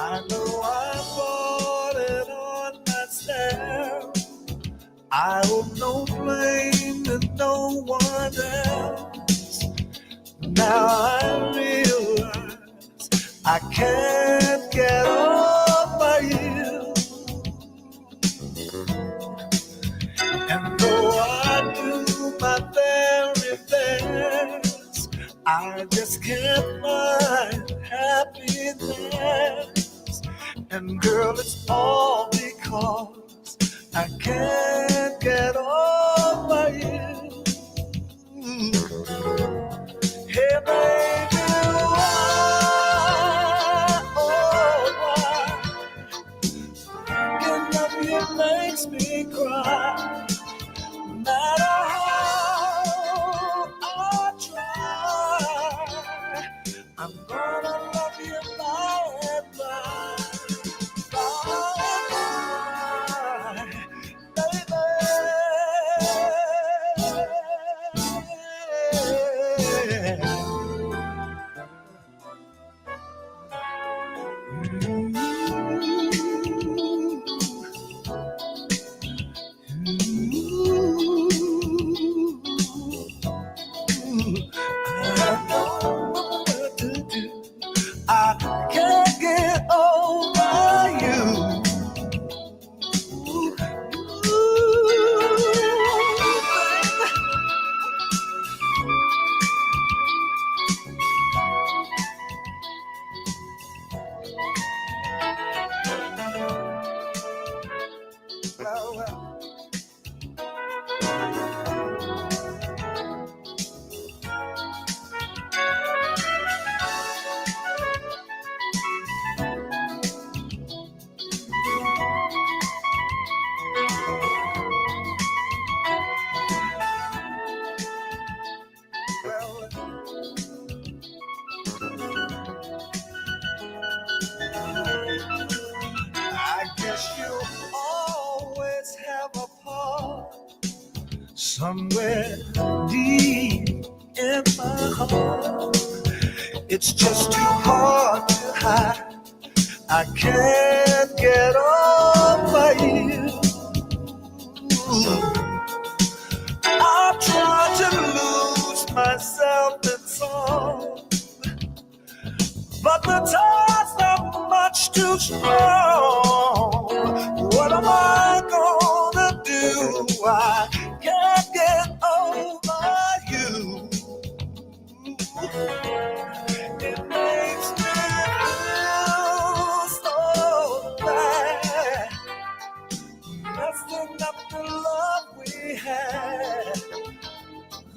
I know I bought it on myself. I owe no blame to no one else. Now I realize I can't get over you. And though I do my very best, I just can't find happiness. And girl, it's all because I can't get over you. Hey baby, why, oh why, your love you makes me cry. No matter how I try, I'm gonna love you by and by, baby. I can't get over you. I guess you always have a part somewhere deep in my heart. It's just too hard to hide. I can't get over you. I try to lose myself in song, but the tide's not much too strong. What am I gonna do? I can't get over you. It makes me feel so bad, messing up the love we had.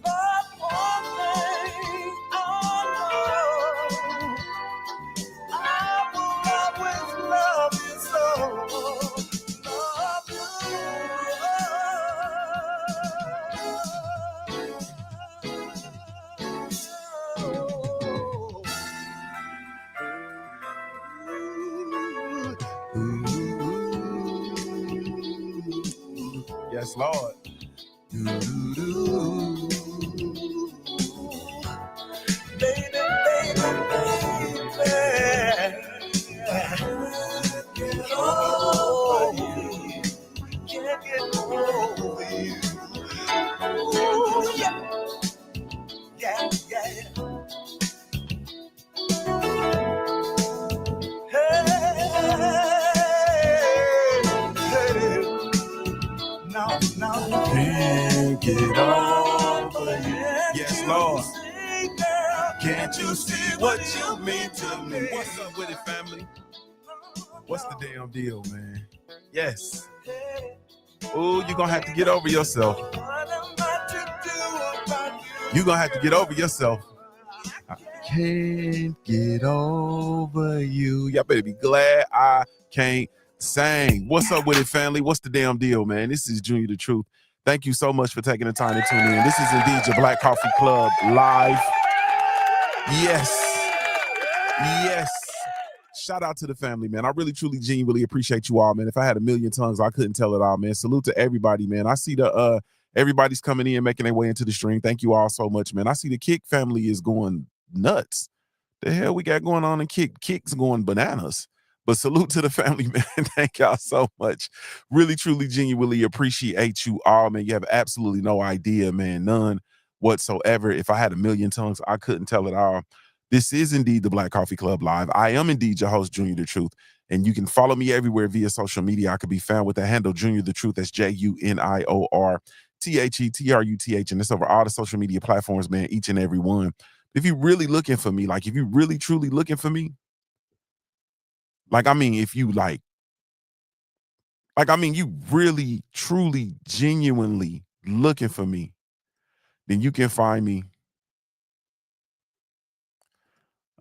But one thing I know, I will always love you so. Love you. Yes, Lord. Baby, baby, baby, get over you. Can't get over you. Ooh, yeah, yeah, yeah. Hey, hey, now, Can't get over you. Yes, Lord. Can't you see what you mean to me? What's up with it, family? What's the damn deal, man? Yes. Ooh, you're gonna have to get over yourself. You're gonna have to get over yourself. I can't get over you. Y'all better be glad I can't sing. What's up with it, family? What's the damn deal, man? This is Junior the Truth. Thank you so much for taking the time to tune in. This is indeed your Black Coffee Club live. Yes. Yes. Shout out to the family, man. I really, truly, genuinely appreciate you all, man. If I had a million tongues, I couldn't tell it all, man. Salute to everybody, man. I see the everybody's coming in, making their way into the stream. Thank you all so much, man. I see the Kick family is going nuts. The hell we got going on in Kick? Kick's going bananas. But salute to the family, man. Thank y'all so much. Really, truly, genuinely appreciate you all, man. You have absolutely no idea, man. None whatsoever. If I had a million tongues, I couldn't tell it all. This is indeed the Black Coffee Club Live. I am indeed your host, Junior the Truth. And you can follow me everywhere via social media. I could be found with the handle Junior the Truth. That's JuniorTheTruth. And it's over all the social media platforms, man, each and every one. If you're really looking for me, like if you really truly looking for me, like I mean, if you like I mean, you really, truly, genuinely looking for me, then you can find me.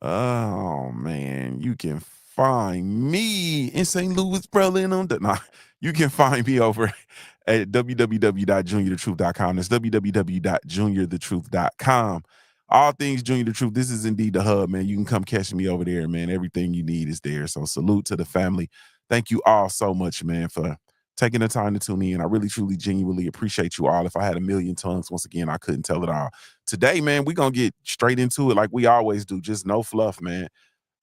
Oh man, you can find me in St. Louis, Berlin. Nah, you can find me over at www.juniorthetruth.com. That's www.juniorthetruth.com. All things Junior the Truth. This is indeed the hub, man. You can come catch me over there, man. Everything you need is there. So salute to the family. Thank you all so much, man, for taking the time to tune in. I really, truly, genuinely appreciate you all. If I had a million tongues, once again, I couldn't tell it all. Today, man, we're going to get straight into it like we always do. Just no fluff, man.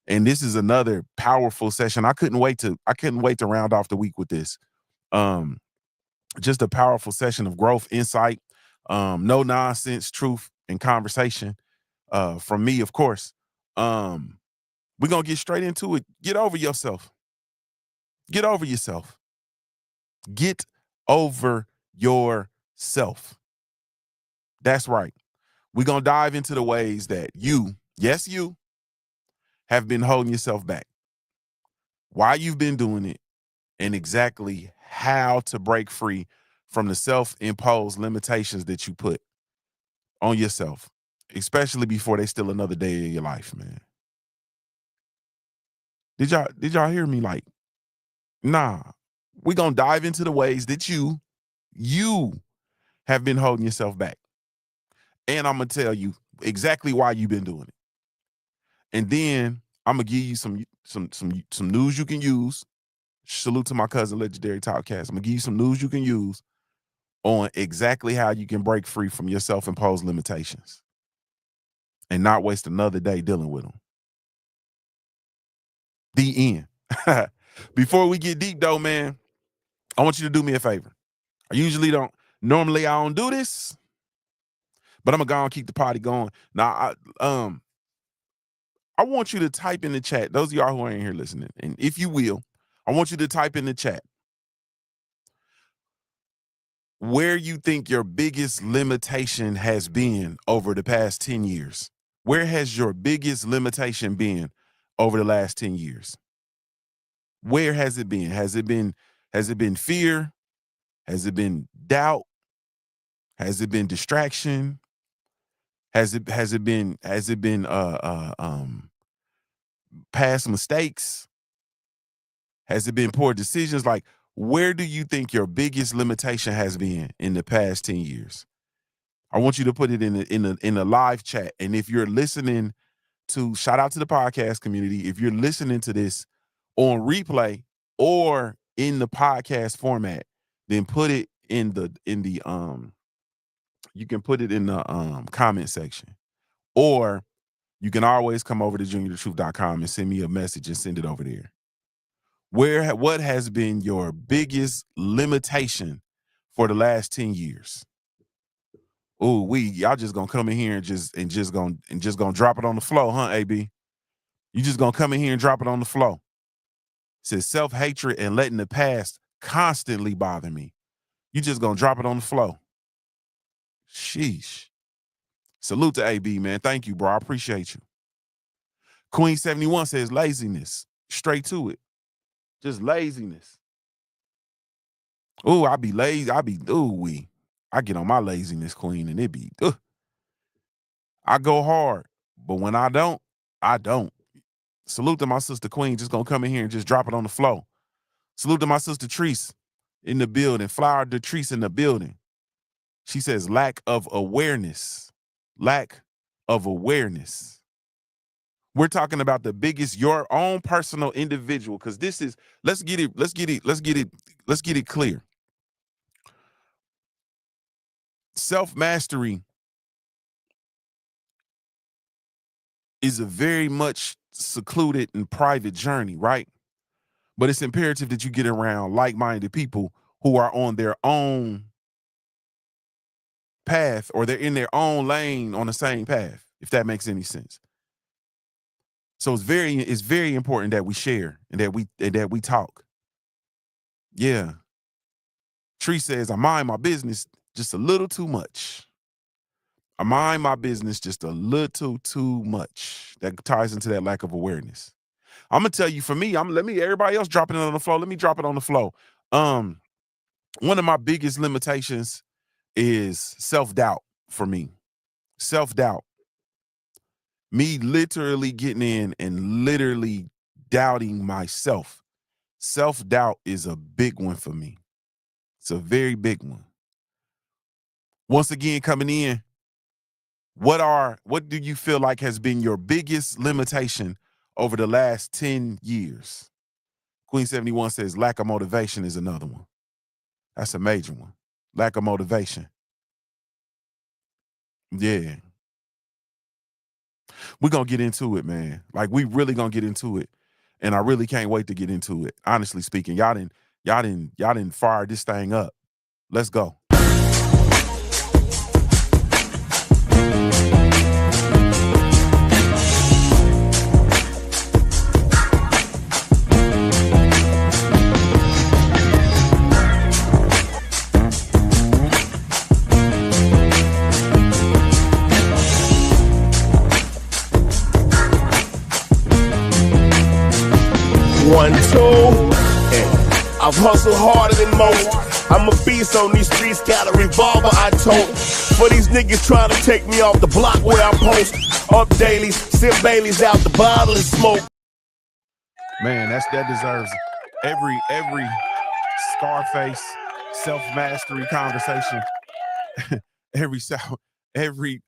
And this is another powerful session. I couldn't wait to round off the week with this. Just a powerful session of growth, insight, no nonsense, truth, and conversation from me, of course. We're going to get straight into it. Get over yourself. Get over yourself. Get over yourself. That's right. We're going to dive into the ways that you, yes, you, have been holding yourself back, why you've been doing it, and exactly how to break free from the self-imposed limitations that you put on yourself, especially before they steal another day of your life, man. Did y'all hear me? Like, nah. We're going to dive into the ways that you have been holding yourself back. And I'm going to tell you exactly why you've been doing it. And then I'm going to give you some news you can use. Salute to my cousin, Legendary Topcast. I'm going to give you some news you can use on exactly how you can break free from your self-imposed limitations and not waste another day dealing with them. The end. Before we get deep, though, man, I want you to do me a favor. Normally I don't do this, but I'm going to go and keep the party going. Now, I want you to type in the chat, those of y'all who ain't here listening, and if you will, I want you to type in the chat where you think your biggest limitation has been over the past 10 years. Where has your biggest limitation been over the last 10 years? Where has it been? Has it been fear? Has it been doubt? Has it been distraction? Has it been past mistakes? Has it been poor decisions? Like, where do you think your biggest limitation has been in the past 10 years? I want you to put it in a live chat. And if you're listening to, shout out to the podcast community, if you're listening to this on replay or in the podcast format, then put it in the you can put it in the comment section. Or you can always come over to JuniorTheTruth.com and send me a message and send it over there. What has been your biggest limitation for the last 10 years? Oh, y'all just gonna come in here and just gonna drop it on the floor, huh, AB? You just gonna come in here and drop it on the floor. It says self-hatred and letting the past constantly bother me. You just gonna drop it on the floor. Sheesh. Salute to AB, man. Thank you, bro. I appreciate you. Queen 71 says laziness. Straight to it. Just laziness. Oh, I be lazy. I get on my laziness, Queen, and it be, I go hard. But when I don't, I don't. Salute to my sister Queen, just gonna come in here and just drop it on the floor. Salute to my sister Treese in the building. Flower de Treese in the building. She says lack of awareness. Lack of awareness. We're talking about the biggest, your own personal individual, because this is, let's get it clear. Self-mastery is a very much secluded and private journey, right? But it's imperative that you get around like-minded people who are on their own path, or they're in their own lane on the same path, if that makes any sense. So it's very important that we share and that we talk. Yeah. Tree says, I mind my business just a little too much. I mind my business just a little too much. That ties into that lack of awareness. I'm gonna tell you, for me, everybody else dropping it on the floor. Let me drop it on the floor. One of my biggest limitations is self-doubt for me. Self-doubt. Me literally getting in and literally doubting myself. Self-doubt is a big one for me. It's a very big one. Once again, coming in, what do you feel like has been your biggest limitation over the last 10 years? Queen 71 says lack of motivation is another one. That's a major one. Lack of motivation. Yeah. We're gonna get into it, man. Like, we really gonna get into it. And I really can't wait to get into it. Honestly speaking, y'all didn't fire this thing up. Let's go. One, two, and I've hustled harder than most. I'm a beast on these streets, got a revolver I tote. For these niggas trying to take me off the block where I post. Up daily, sip Baileys out the bottle and smoke. Man, that deserves every Scarface self-mastery conversation. every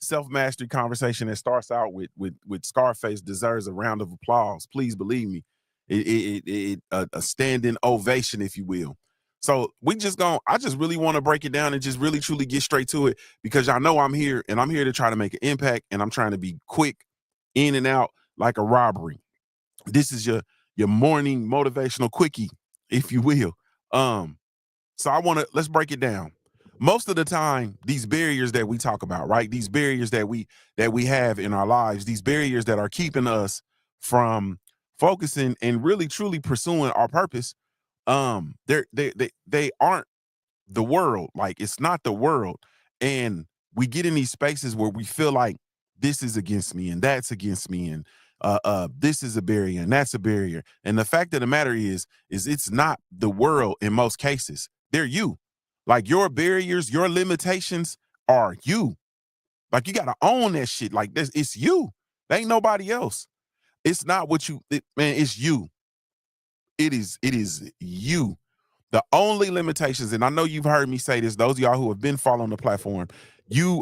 self-mastery conversation that starts out with Scarface deserves a round of applause. Please believe me. A standing ovation, if you will. So I just really want to break it down and just really truly get straight to it, because y'all know I'm here and I'm here to try to make an impact, and I'm trying to be quick in and out like a robbery. This is your morning motivational quickie, if you will. So let's break it down. Most of the time, these barriers that we talk about, right? These barriers that we have in our lives, these barriers that are keeping us from focusing and really truly pursuing our purpose, they aren't the world. Like, it's not the world. And we get in these spaces where we feel like this is against me and that's against me, and this is a barrier and that's a barrier. And the fact of the matter is it's not the world in most cases. They're you. Like, your barriers, your limitations are you. Like, you gotta own that shit. Like, this, it's you. There ain't nobody else. It's not man, it's you. It is you. The only limitations, and I know you've heard me say this, those of y'all who have been following the platform, you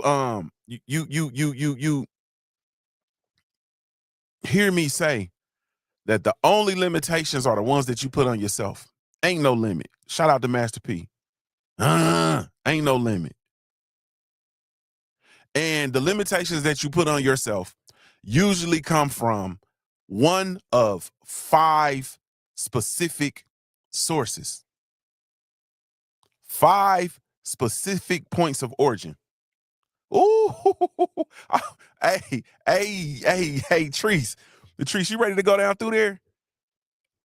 hear me say that the only limitations are the ones that you put on yourself. Ain't no limit. Shout out to Master P. Ain't no limit. And the limitations that you put on yourself usually come from one of 5 specific sources. 5 specific points of origin. Ooh, hey, Treese. Treese, you ready to go down through there?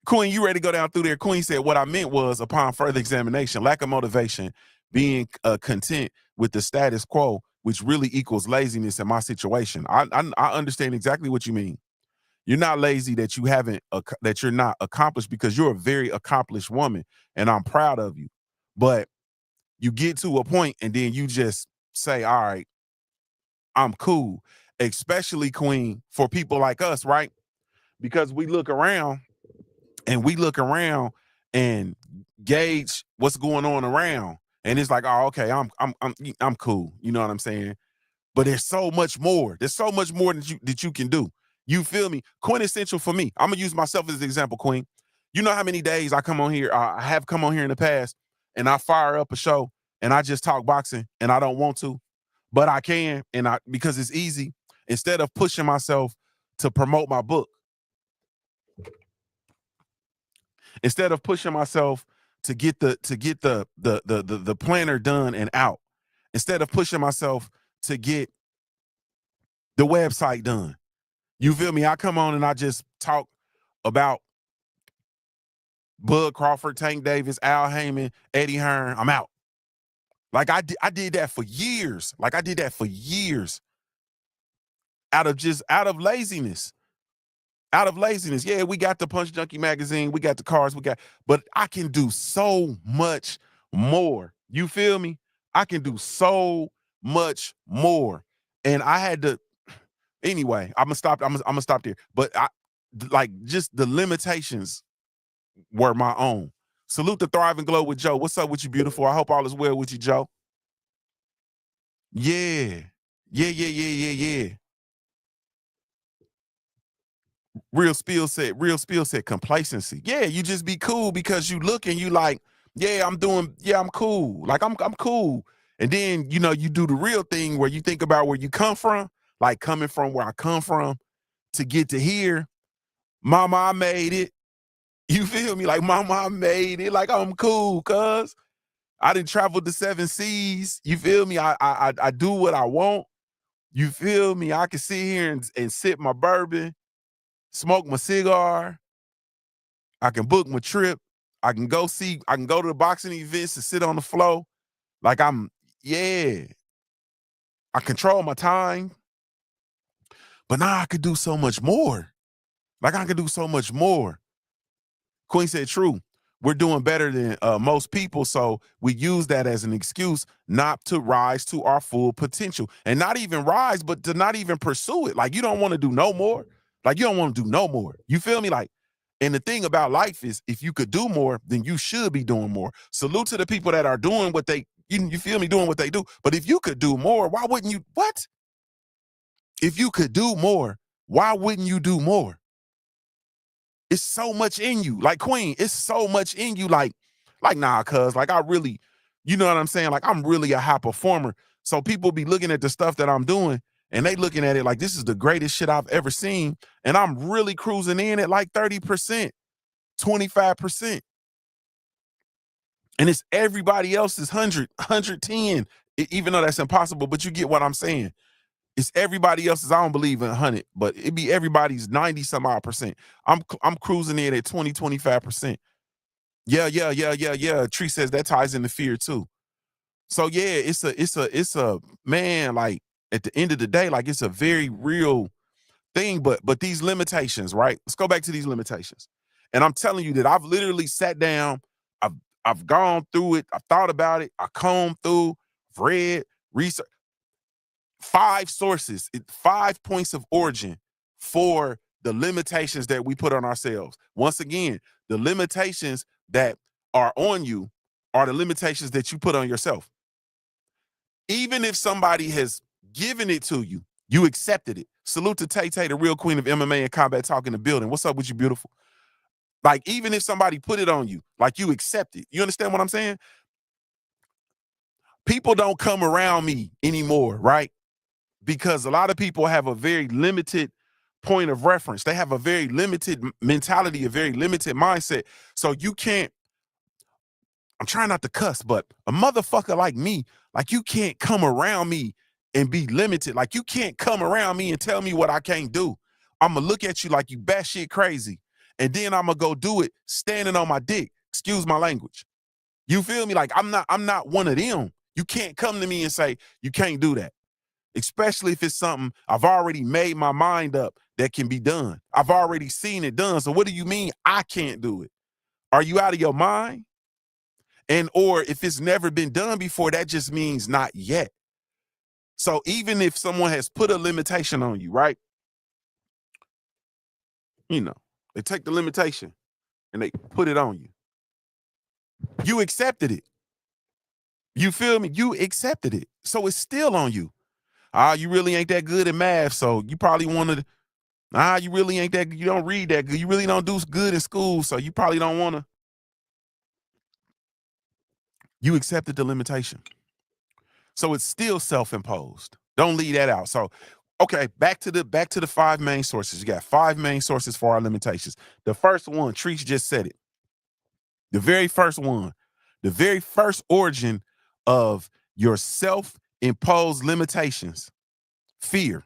Queen, you ready to go down through there? Queen said, what I meant was, upon further examination, lack of motivation, being content with the status quo, which really equals laziness in my situation. I understand exactly what you mean. You're not lazy that you're not accomplished, because you're a very accomplished woman, and I'm proud of you. But you get to a point and then you just say, all right, I'm cool. Especially, Queen, for people like us, right? Because we look around and gauge what's going on around, and it's like, oh, okay, I'm cool. You know what I'm saying? But there's so much more. There's so much more that you can do. You feel me? Quintessential for me. I'm gonna use myself as an example, Queen. You know how many days I come on here? I have come on here in the past, and I fire up a show and I just talk boxing, and I don't want to, but I can, because it's easy. Instead of pushing myself to promote my book, Instead of pushing myself to get the planner done and out. Instead of pushing myself to get the website done. You feel me? I come on and I just talk about Bud Crawford, Tank Davis, Al Heyman, Eddie Hearn. I'm out. Like I did that for years. Like I did that for years. Out of laziness. Out of laziness. Yeah, we got the Punch Junkie magazine. We got the cars. But I can do so much more. You feel me? I can do so much more. And I had to, anyway, I'm gonna stop there. But just the limitations were my own. Salute the Thrive and Glow with Joe. What's up with you, beautiful? I hope all is well with you, Joe. Yeah. Yeah. Real spill set, complacency. Yeah, you just be cool because you look and you like, I'm cool. Like I'm cool. And then, you do the real thing where you think about where you come from, like coming from where I come from to get to here. Mama, I made it. You feel me? Like, mama, I made it. Like, I'm cool, cuz I done traveled the 7 seas. You feel me? I do what I want. You feel me? I can sit here and sip my bourbon, smoke my cigar. I can book my trip. I can go to the boxing events and sit on the floor. Like I control my time. But now I could do so much more. Like I could do so much more. Queen said, true. We're doing better than most people, so we use that as an excuse not to rise to our full potential. And not even rise, but to not even pursue it. Like, you don't want to do no more. Like, you don't want to do no more. You feel me? Like, and the thing about life is, if you could do more, then you should be doing more. Salute to the people that are doing what they, you feel me, doing what they do. But if you could do more, why wouldn't you, what? If you could do more, why wouldn't you do more? It's so much in you. Like, Queen, it's so much in you. Like, nah, cuz, like, I really, you know what I'm saying? Like, I'm really a high performer. So people be looking at the stuff that I'm doing and they looking at it like this is the greatest shit I've ever seen. And I'm really cruising in at like 30%, 25%. And it's everybody else's 100, 110, even though that's impossible, but you get what I'm saying. It's everybody else's. I don't believe in 100, but it be everybody's 90 some odd percent. I'm cruising in at 20, 25%. Yeah. Tree says that ties into fear too. So yeah, it's a man, like at the end of the day, like it's a very real thing, but these limitations, right? Let's go back to these limitations. And I'm telling you that I've literally sat down, I've gone through it, I've thought about it, I combed through, read, research. 5 sources, 5 points of origin for the limitations that we put on ourselves. Once again, the limitations that are on you are the limitations that you put on yourself. Even if somebody has given it to you, you accepted it. Salute to Tay Tay, the real queen of MMA and combat talk in the building. What's up with you, beautiful? Like, even if somebody put it on you, like, you accept it. You understand what I'm saying? People don't come around me anymore, right? Because a lot of people have a very limited point of reference. They have a very limited mentality, a very limited mindset. So you can't, I'm trying not to cuss, but a motherfucker like me, like, you can't come around me and be limited. Like, you can't come around me and tell me what I can't do. I'm gonna look at you like you batshit crazy. And then I'm gonna go do it standing on my dick. Excuse my language. You feel me? Like, I'm not one of them. You can't come to me and say, you can't do that. Especially if it's something I've already made my mind up that can be done. I've already seen it done. So what do you mean I can't do it? Are you out of your mind? And or if it's never been done before, that just means not yet. So even if someone has put a limitation on you, right? You know, they take the limitation and they put it on you. You accepted it. You feel me? You accepted it. So it's still on you. You really ain't that good at math, so you probably want to, you really ain't that good. You don't read that good. You really don't do good in school, so you probably don't want to. You accepted the limitation. So it's still self-imposed. Don't leave that out. So, okay, back to the 5 main sources. You got 5 main sources for our limitations. The first one, Treese just said it. The very first one, the very first origin of your self-imposed limitations, fear.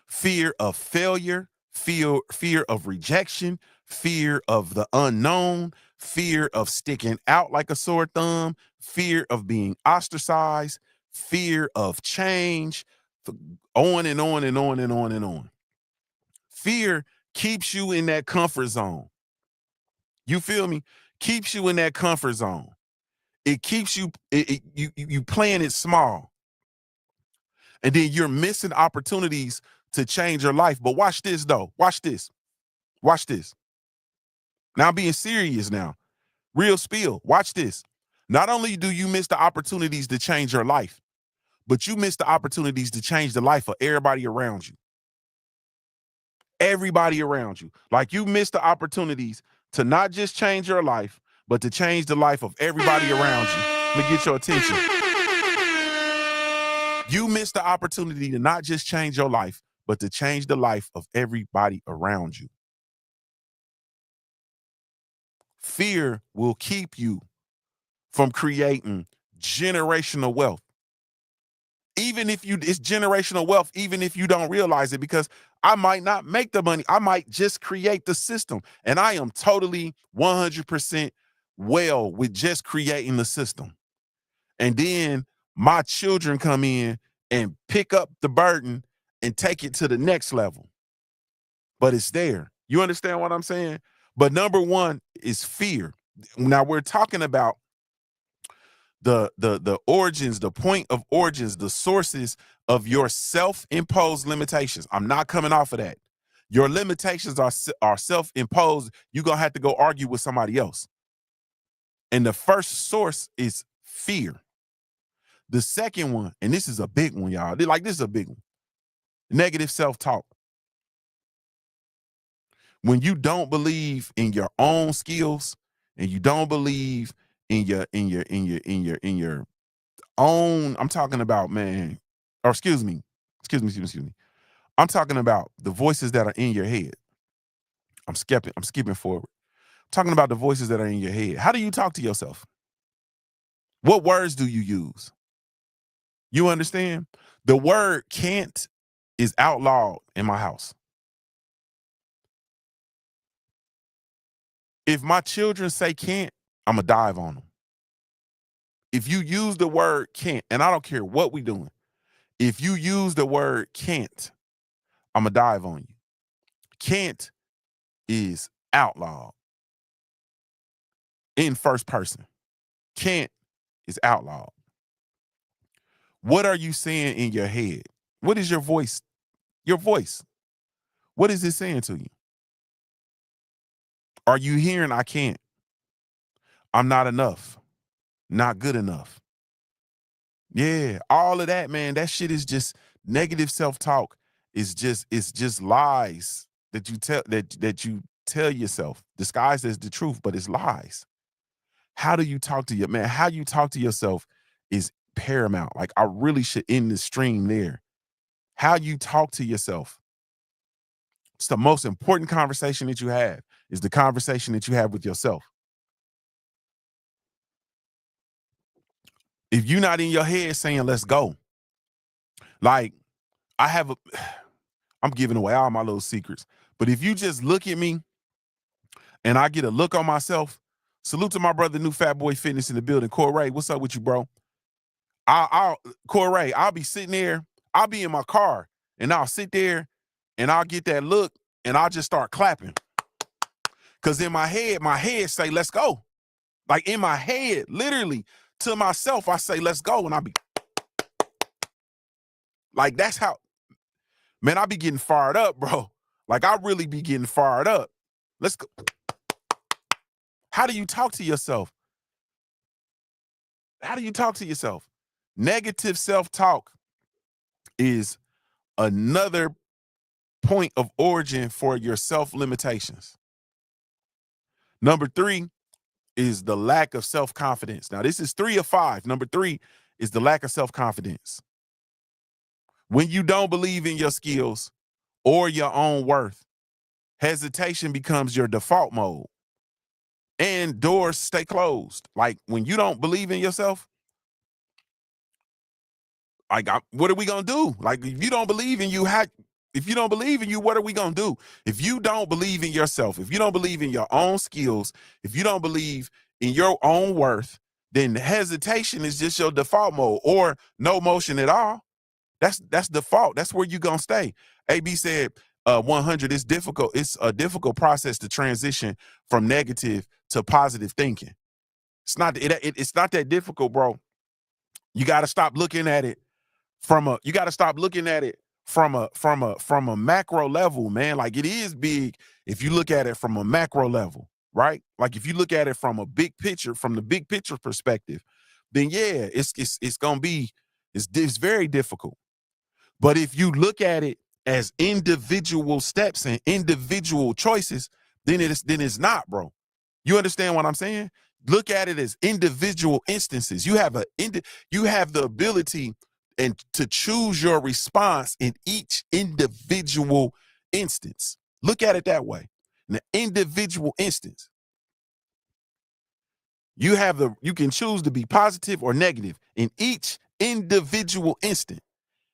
Fear of failure, fear of rejection, fear of the unknown, fear of sticking out like a sore thumb, fear of being ostracized, fear of change, on and on and on and on and on. Fear keeps you in that comfort zone. You feel me? Keeps you in that comfort zone. It keeps you, you playing it small. And then you're missing opportunities to change your life. But watch this though. Watch this. Watch this. Now I'm being serious now. Real spill. Watch this. Not only do you miss the opportunities to change your life, but you miss the opportunities to change the life of everybody around you. Everybody around you. Like you miss the opportunities to not just change your life, but to change the life of everybody around you. Let me get your attention. You miss the opportunity to not just change your life, but to change the life of everybody around you. Fear will keep you from creating generational wealth. Even if it's generational wealth, even if you don't realize it, because I might not make the money. I might just create the system. And I am totally 100% well with just creating the system. And then my children come in and pick up the burden and take it to the next level. But it's there. You understand what I'm saying? But number one is fear. Now we're talking about the origins, the point of origins, the sources of your self-imposed limitations. I'm not coming off of that. Your limitations are self-imposed. You're going to have to go argue with somebody else. And the first source is fear. The second one, and this is a big one, y'all. This is a big one. Negative self-talk. When you don't believe in your own skills and you don't believe in your own, I'm talking about, man, or excuse me. I'm talking about the voices that are in your head. I'm skipping forward. I'm talking about the voices that are in your head. How do you talk to yourself? What words do you use? You understand? The word can't is outlawed in my house. If my children say can't, I'm going to dive on them. If you use the word can't, and I don't care what we doing, if you use the word can't, I'm going to dive on you. Can't is outlawed in first person. Can't is outlawed. What are you saying in your head? What is your voice? Your voice. What is it saying to you? Are you hearing I can't? I'm not enough. Not good enough. Yeah, all of that, man, that shit is just negative self-talk. It's just lies that you tell yourself, disguised as the truth, but it's lies. How do you talk to how you talk to yourself is paramount. Like I really should end the stream there. How you talk to yourself. It's the most important conversation that you have, is the conversation that you have with yourself. If you're not in your head saying, let's go. Like I'm giving away all my little secrets, but if you just look at me and I get a look on myself, salute to my brother, New Fat Boy Fitness in the building. Corey, what's up with you, bro? Corey, I'll be sitting there, I'll be in my car and I'll sit there and I'll get that look and I'll just start clapping. Cause in my head say, let's go. Like in my head, literally to myself, I say, let's go. And I'll be like, that's how, man, I be getting fired up, bro. Like I really be getting fired up. Let's go. How do you talk to yourself? How do you talk to yourself? Negative self-talk is another point of origin for your self-limitations. Number 3 is the lack of self-confidence. Now, this is 3 of 5. Number 3 is the lack of self-confidence. When you don't believe in your skills or your own worth, hesitation becomes your default mode. and doors stay closed. Like when you don't believe in yourself, like what are we gonna do? Like if you don't believe in you, if you don't believe in you, what are we gonna do? If you don't believe in yourself, if you don't believe in your own skills, if you don't believe in your own worth, then hesitation is just your default mode, or no motion at all. That's default. That's where you're gonna stay. AB said 100 is difficult. It's a difficult process to transition from negative to positive thinking. It's not that difficult, bro. You got to stop looking at it from a macro level, man. Like it is big if you look at it from a macro level, right? Like if you look at it from a big picture, from the big picture perspective, then yeah, it's gonna be it's very difficult. But if you look at it as individual steps and individual choices, then it's not, bro. You understand what I'm saying? Look at it as individual instances. You have the ability and to choose your response in each individual instance. Look at it that way. In the individual instance, you can choose to be positive or negative in each individual instant.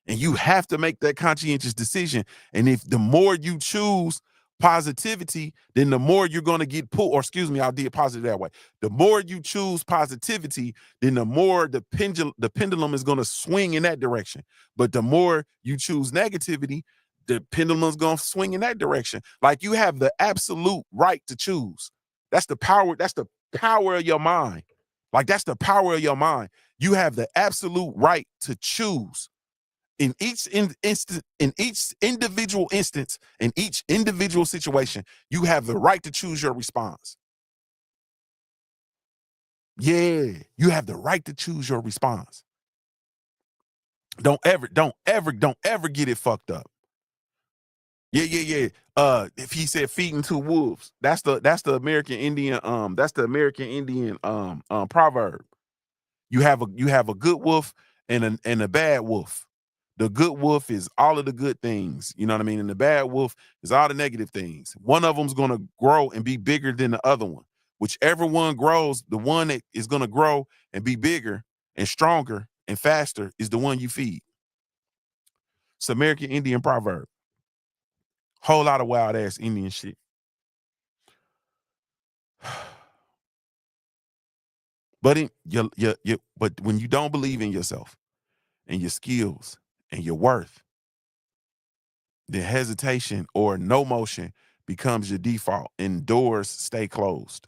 And you have to make that conscientious decision. And if the more you choose positivity, then the more you're going to get pulled, or excuse me, I did positive that way. The more you choose positivity, then the more the pendulum is going to swing in that direction. But the more you choose negativity, the pendulum is going to swing in that direction. Like you have the absolute right to choose. That's the power. That's the power of your mind. Like that's the power of your mind. You have the absolute right to choose. In each individual instance, in each individual situation, you have the right to choose your response. Yeah, you have the right to choose your response. Don't ever get it fucked up. Yeah. If he said feeding two wolves, that's the American Indian proverb. You have a good wolf and a bad wolf. The good wolf is all of the good things, you know what I mean? And the bad wolf is all the negative things. One of them's going to grow and be bigger than the other one. Whichever one grows, the one that is going to grow and be bigger and stronger and faster is the one you feed. It's American Indian proverb. Whole lot of wild ass Indian shit. But but when you don't believe in yourself and your skills and your worth, the hesitation or no motion becomes your default and doors stay closed.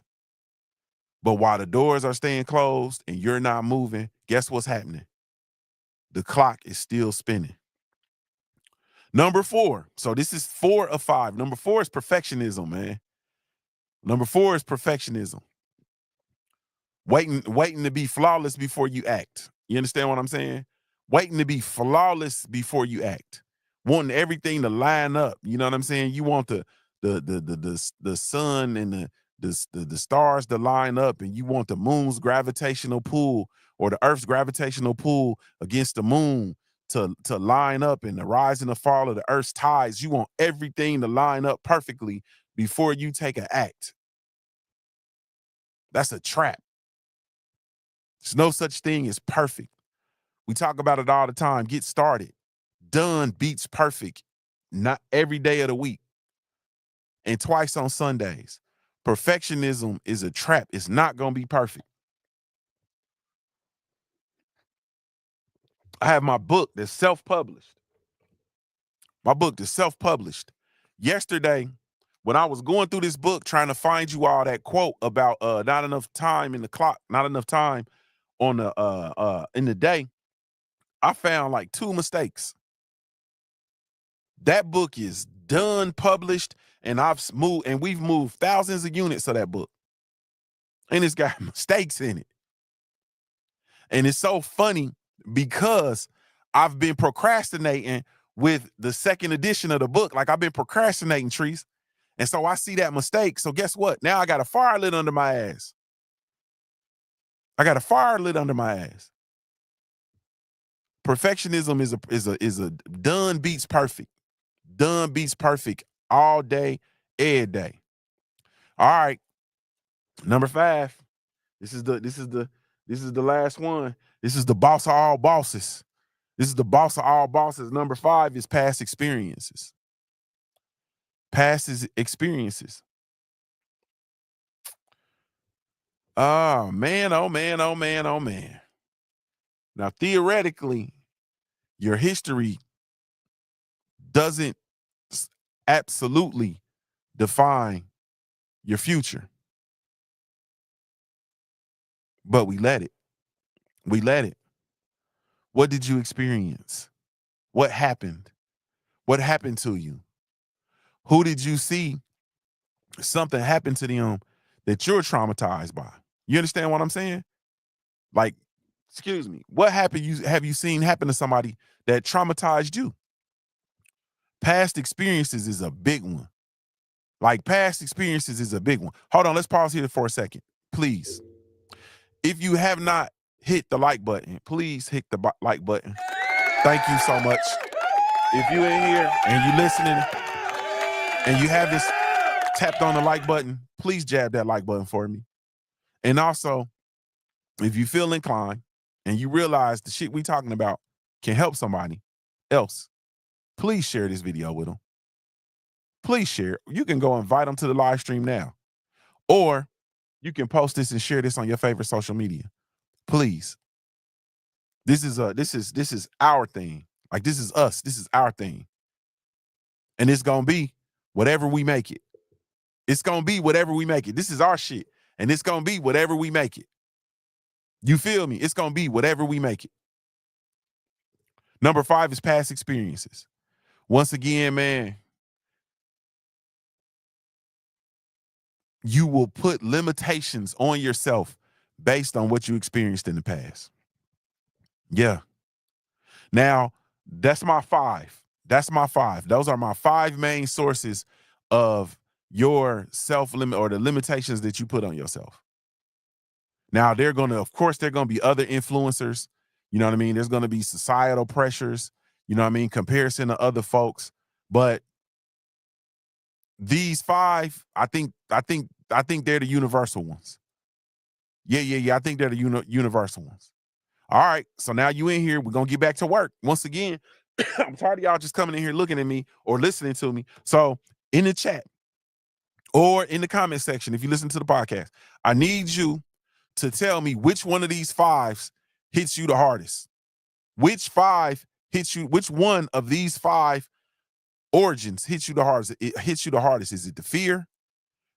But while the doors are staying closed and you're not moving, guess what's happening? The clock is still spinning. Number 4. So this is 4 of 5. Number 4 is perfectionism, man. Number 4 is perfectionism. Waiting to be flawless before you act. You understand what I'm saying? Waiting to be flawless before you act. Wanting everything to line up. You know what I'm saying? You want the sun and the stars to line up, and you want the moon's gravitational pull or the earth's gravitational pull against the moon to line up, and the rise and the fall of the earth's tides. You want everything to line up perfectly before you take an act. That's a trap. There's no such thing as perfect. We talk about it all the time. Get started. Done beats perfect. Not every day of the week. And twice on Sundays. Perfectionism is a trap. It's not going to be perfect. I have my book that's self-published. Yesterday, when I was going through this book trying to find you all that quote about not enough time in the clock, not enough time on the in the day, I found like 2 mistakes. That book is done, published, and we've moved thousands of units of that book. And it's got mistakes in it. And it's so funny because I've been procrastinating with the second edition of the book. Like I've been procrastinating, Trees. And so I see that mistake. So guess what? Now I got a fire lit under my ass. Perfectionism is a done beats perfect. Done beats perfect all day, every day. All right. Number 5. This is the last one. This is the boss of all bosses. This is the boss of all bosses. Number 5 is past experiences. Past experiences. Oh man, oh man, oh man, oh man. Now, theoretically, your history doesn't absolutely define your future. But we let it. We let it. What did you experience? What happened? What happened to you? Who did you see something happen to them that you're traumatized by? You understand what I'm saying? Like, excuse me, what have you seen happen to somebody that traumatized you? Past experiences is a big one. Like, past experiences is a big one. Hold on, let's pause here for a second, please. If you have not hit the like button, please hit the like button. Thank you so much. If you in here and you listening and you have this tapped on the like button, please jab that like button for me. And also, if you feel inclined and you realize the shit we talking about can help somebody else, please share this video with them. Please share. You can go invite them to the live stream now. Or you can post this and share this on your favorite social media. Please. This is our thing. Like, this is us. This is our thing. And it's gonna be whatever we make it. It's gonna be whatever we make it. This is our shit. And it's gonna be whatever we make it. You feel me? It's gonna be whatever we make it. Number 5 is past experiences. Once again, man, you will put limitations on yourself based on what you experienced in the past. Yeah. Now, that's my 5. That's my 5. Those are my 5 main sources of your self-limit or the limitations that you put on yourself. Now, of course, there are going to be other influencers. You know what I mean? There's going to be societal pressures, you know what I mean? Comparison to other folks. But these 5, I think they're the universal ones. Yeah. I think they're the universal ones. All right. So now you in here, we're going to get back to work. Once again, I'm tired of y'all just coming in here looking at me or listening to me. So in the chat or in the comment section, if you listen to the podcast, I need you to tell me which one of these 5s hits you the hardest. Which 5 hits you? Which one of these 5 origins hits you the hardest? It hits you the hardest. Is it the fear?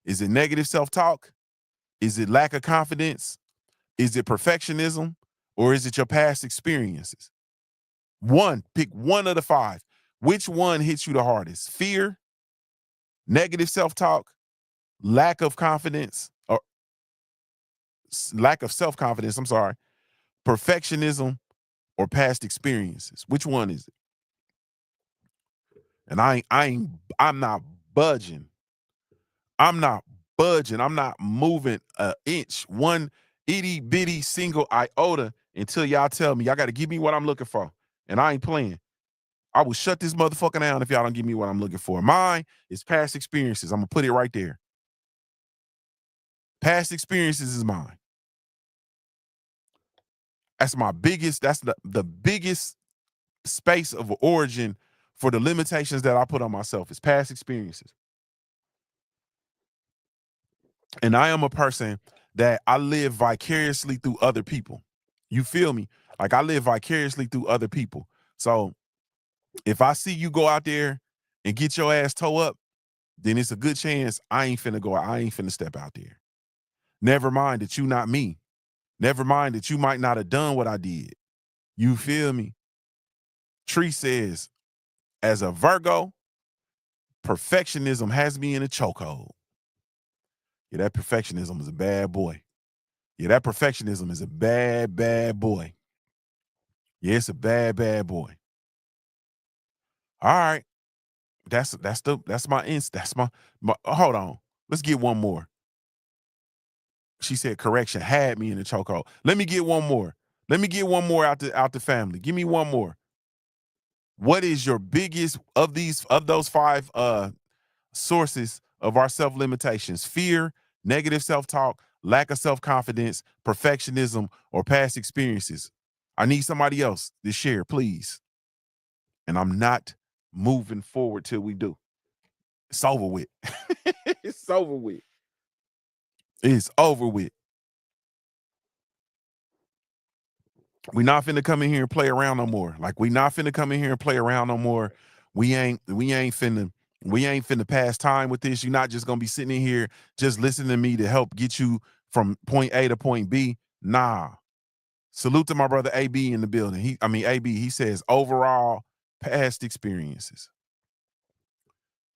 Is it negative self-talk? Is it lack of confidence? Is it perfectionism? Or is it your past experiences? Pick one of the 5. Which one hits you the hardest? Fear, negative self-talk, lack of confidence, or lack of self-confidence, I'm sorry, perfectionism, or past experiences? Which one is it? And I'm not budging. I'm not budging. I'm not moving an inch, one itty bitty single iota until y'all tell me y'all got to give me what I'm looking for. And I ain't playing. I will shut this motherfucker down if y'all don't give me what I'm looking for. Mine is past experiences. I'm going to put it right there. Past experiences is mine. That's my biggest, that's the biggest space of origin for the limitations that I put on myself is past experiences. And I am a person that I live vicariously through other people. You feel me? Like, I live vicariously through other people. So if I see you go out there and get your ass toe up, then it's a good chance I ain't finna step out there. Never mind that you not me. Never mind that you might not have done what I did. You feel me? Tree says, as a Virgo, perfectionism has me in a chokehold. Yeah, that perfectionism is a bad boy. Yeah, that perfectionism is a bad, bad boy. Yeah, it's a bad, bad boy. All right. That's my hold on. Let's get one more. She said correction had me in the chokehold. Let me get one more. Let me get one more out the family. Give me one more. What is your biggest of those 5 sources of our self-limitations? Fear, negative self-talk, lack of self-confidence, perfectionism, or past experiences? I need somebody else to share, please. And I'm not moving forward till we do. It's over with. It's over with. It's over with. We not finna come in here and play around no more. Like, we not finna come in here and play around no more. We ain't finna pass time with this. You're not just gonna be sitting in here just listening to me to help get you from point A to point B. Nah. Salute to my brother AB in the building. AB, he says overall past experiences.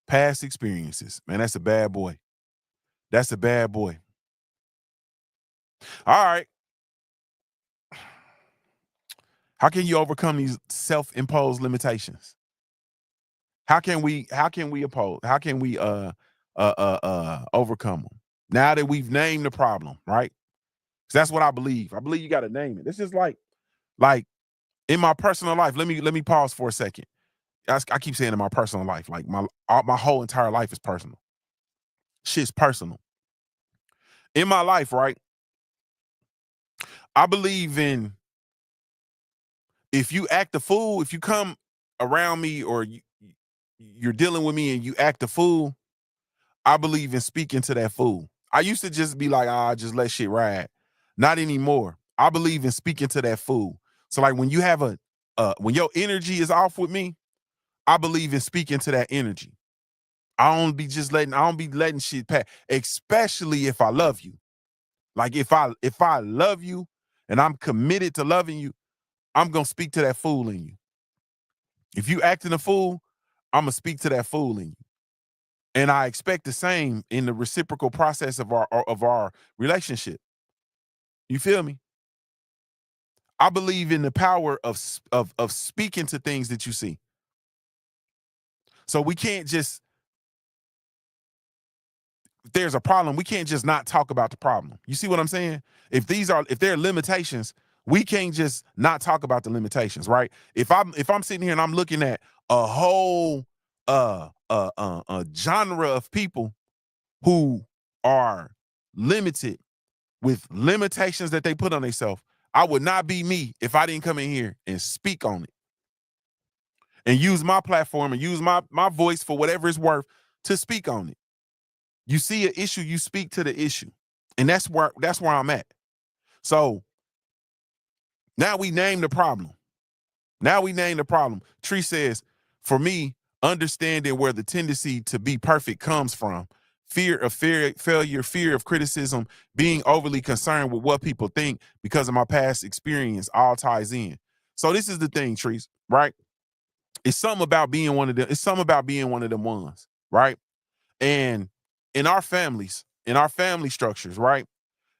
Past experiences. Man, that's a bad boy. That's a bad boy. All right. How can you overcome these self-imposed limitations? How can we overcome them? Now that we've named the problem, right? Because that's what I believe. I believe you got to name it. It's just like in my personal life. Let me pause for a second. I keep saying in my personal life, like my whole entire life is personal. Shit's personal. In my life, right? I believe in, if you act a fool, if you come around me or you're dealing with me and you act a fool, I believe in speaking to that fool. I used to just be like, just let shit ride. Not anymore. I believe in speaking to that fool. So like when you have when your energy is off with me, I believe in speaking to that energy. I don't be letting shit pass, especially if I love you. Like if I love you and I'm committed to loving you, I'm gonna speak to that fool in you. If you acting a fool, I'm gonna speak to that fool in you. And I expect the same in the reciprocal process of our relationship. You feel me? I believe in the power of speaking to things that you see. So we can't just, if there's a problem, we can't just not talk about the problem. You see what I'm saying? If there are limitations, we can't just not talk about the limitations, right? If I'm sitting here and I'm looking at a whole genre of people who are limited with limitations that they put on themselves, I would not be me if I didn't come in here and speak on it and use my platform and use my voice for whatever it's worth to speak on it. You see an issue, you speak to the issue. And that's where I'm at. So now we name the problem. Tree says, for me, understanding where the tendency to be perfect comes from, fear of failure, fear of criticism, being overly concerned with what people think because of my past experience, all ties in. So this is the thing, Trees, right? It's something about being one of them. It's something about being one of them ones, right? And in our families, in our family structures, right?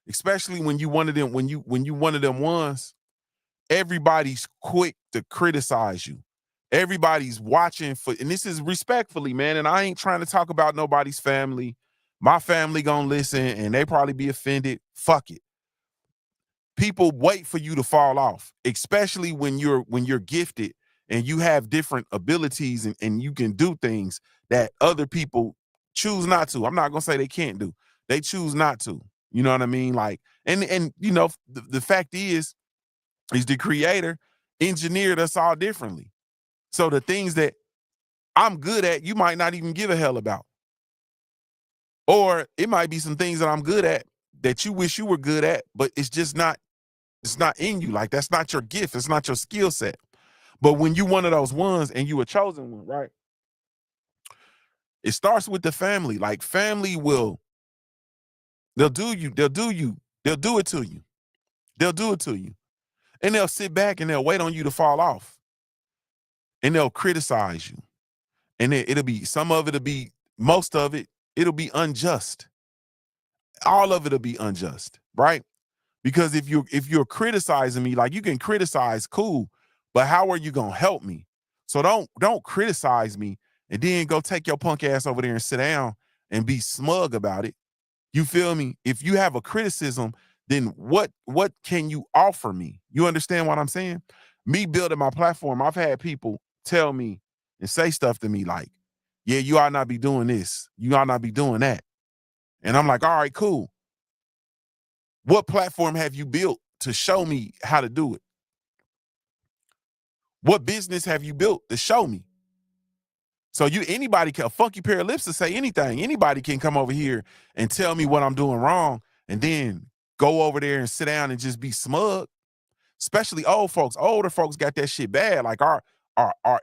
Especially when you one of them, when you one of them ones, everybody's quick to criticize you. Everybody's watching for, and this is respectfully, man. And I ain't trying to talk about nobody's family. My family gonna listen and they probably be offended. Fuck it. People wait for you to fall off, especially when you're gifted and you have different abilities and you can do things that other people choose not to. I'm not gonna say they can't do. They choose not to. You know what I mean? Like, and you know, the fact is the creator engineered us all differently. So the things that I'm good at, you might not even give a hell about. Or it might be some things that I'm good at that you wish you were good at, but it's not in you. Like, that's not your gift. It's not your skill set. But when you one of those ones and you a chosen one, right? It starts with the family. Like, family they'll do it to you. They'll do it to you. And they'll sit back and they'll wait on you to fall off. And they'll criticize you. And most of it, it'll be unjust. All of it'll be unjust, right? Because if you're criticizing me, like, you can criticize, cool, but how are you gonna help me? So don't criticize me and then go take your punk ass over there and sit down and be smug about it. You feel me? If you have a criticism, then what can you offer me? You understand what I'm saying? Me building my platform, I've had people tell me and say stuff to me like, yeah, you ought not be doing this. You ought not be doing that. And I'm like, all right, cool. What platform have you built to show me how to do it? What business have you built to show me? So anybody can, a funky pair of lips to say anything. Anybody can come over here and tell me what I'm doing wrong and then go over there and sit down and just be smug. Especially old folks. Older folks got that shit bad. Like our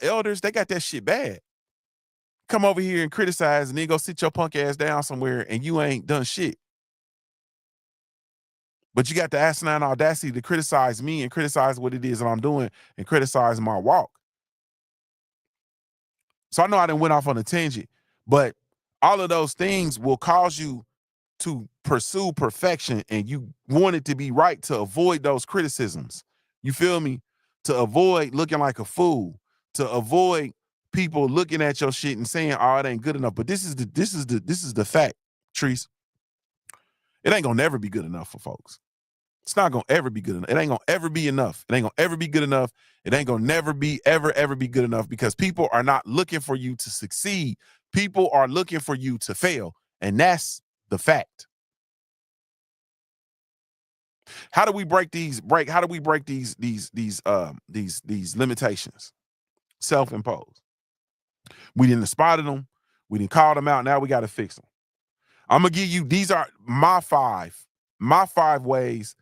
elders, they got that shit bad. Come over here and criticize and then go sit your punk ass down somewhere and you ain't done shit. But you got the asinine audacity to criticize me and criticize what it is that I'm doing and criticize my walk. So I know I done went off on a tangent, but all of those things will cause you to pursue perfection, and you want it to be right to avoid those criticisms. You feel me? To avoid looking like a fool, to avoid people looking at your shit and saying, "Oh, it ain't good enough." But this is the fact, Treese. It ain't gonna never be good enough for folks. It's not gonna ever be good enough. It ain't gonna ever be enough. It ain't gonna ever be good enough. It ain't gonna never be ever be good enough because people are not looking for you to succeed. People are looking for you to fail, and that's the fact. How do we break these limitations? Self-imposed. We didn't spotted them. We didn't call them out. Now we got to fix them. I'm gonna give you, these are my five ways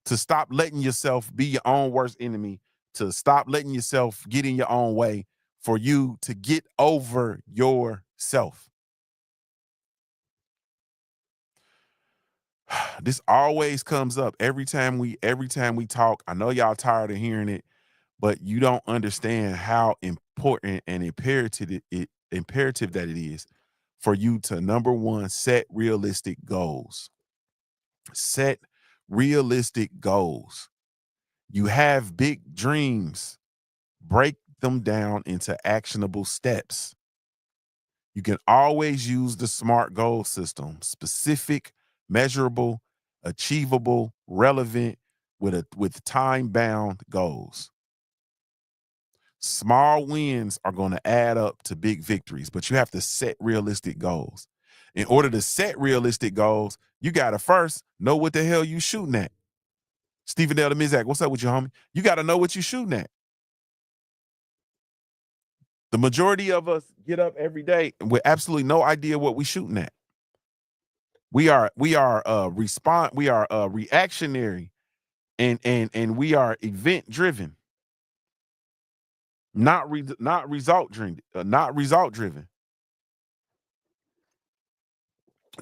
to stop letting yourself be your own worst enemy, to stop letting yourself get in your own way, for you to get over yourself. This always comes up every time we talk. I know y'all tired of hearing it, but you don't understand how important and imperative that it is for you to, number one, set realistic goals. Set realistic goals. You have big dreams. Break them down into actionable steps. You can always use the SMART goal system: specific, measurable, achievable, relevant, with time-bound goals. Small wins are going to add up to big victories, but you have to set realistic goals. In order to set realistic goals, you got to first know what the hell you shooting at. Stephen L. the Mizak, what's up with you, homie? You got to know what you shooting at. The majority of us get up every day with absolutely no idea what we shooting at. We are reactionary, and we are event driven, not result driven.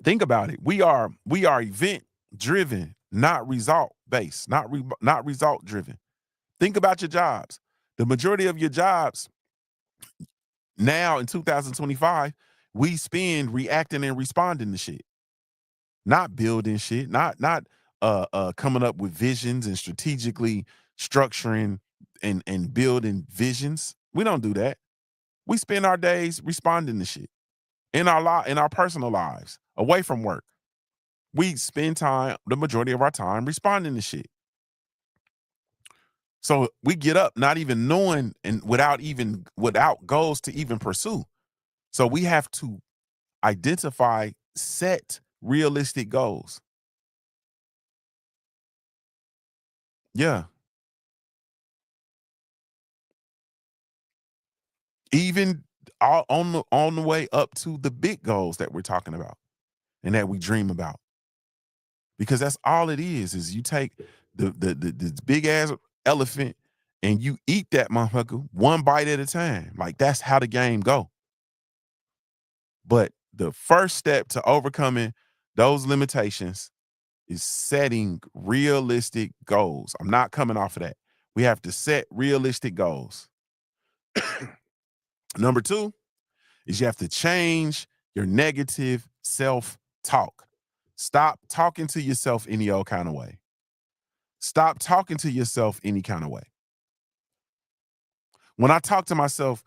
Think about it. We are event driven, not result based, not result driven. Think about your jobs. The majority of your jobs now in 2025, we spend reacting and responding to shit, not building shit, not coming up with visions and strategically structuring and building visions. We don't do that. We spend our days responding to shit in our personal lives, away from work. We spend the majority of our time responding to shit. So we get up not even knowing, and without goals to even pursue. So we have to identify, set realistic goals. Yeah. Even on the way up to the big goals that we're talking about and that we dream about. Because that's all it is you take the big ass elephant and you eat that motherfucker one bite at a time. Like, that's how the game go. But the first step to overcoming those limitations is setting realistic goals. I'm not coming off of that. We have to set realistic goals. Number two is you have to change your negative self-talk. Stop talking to yourself any old kind of way. Stop talking to yourself any kind of way. When I talk to myself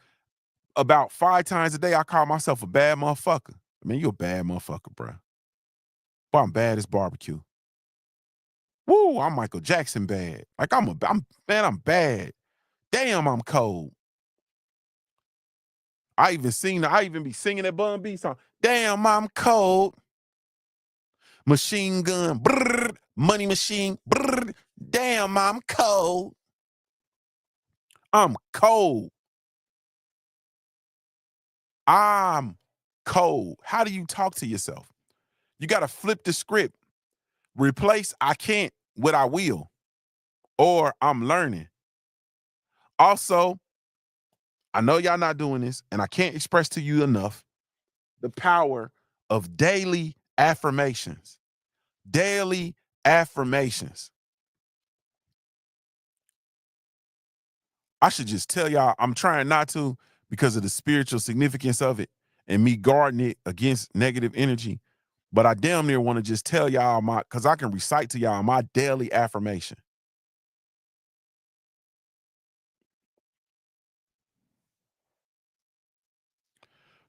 about 5 times a day, I call myself a bad motherfucker. I mean, you a bad motherfucker, bro. Boy, I'm bad as barbecue. Woo, I'm Michael Jackson bad. Like, I'm bad. Damn, I'm cold. I even be singing that Bun B song. Damn, I'm cold. Machine gun, brrr, Money machine. Brrr, damn, I'm cold. I'm cold. I'm cold. How do you talk to yourself? You got to flip the script. Replace I can't with I will, or I'm learning. Also, I know y'all not doing this, and I can't express to you enough the power of daily affirmations. Daily affirmations. I should just tell y'all, I'm trying not to because of the spiritual significance of it and me guarding it against negative energy. But I damn near want to just tell y'all because I can recite to y'all my daily affirmation.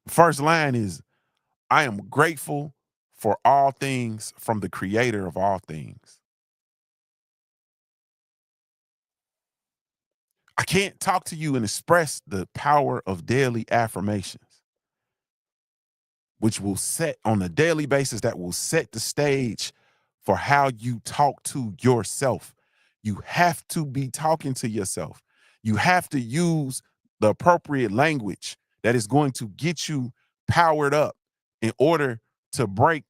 First line is, I am grateful for all things from the creator of all things. I can't talk to you and express the power of daily affirmations, which will set on a daily basis, that will set the stage for how you talk to yourself. You have to be talking to yourself. You have to use the appropriate language that is going to get you powered up in order to break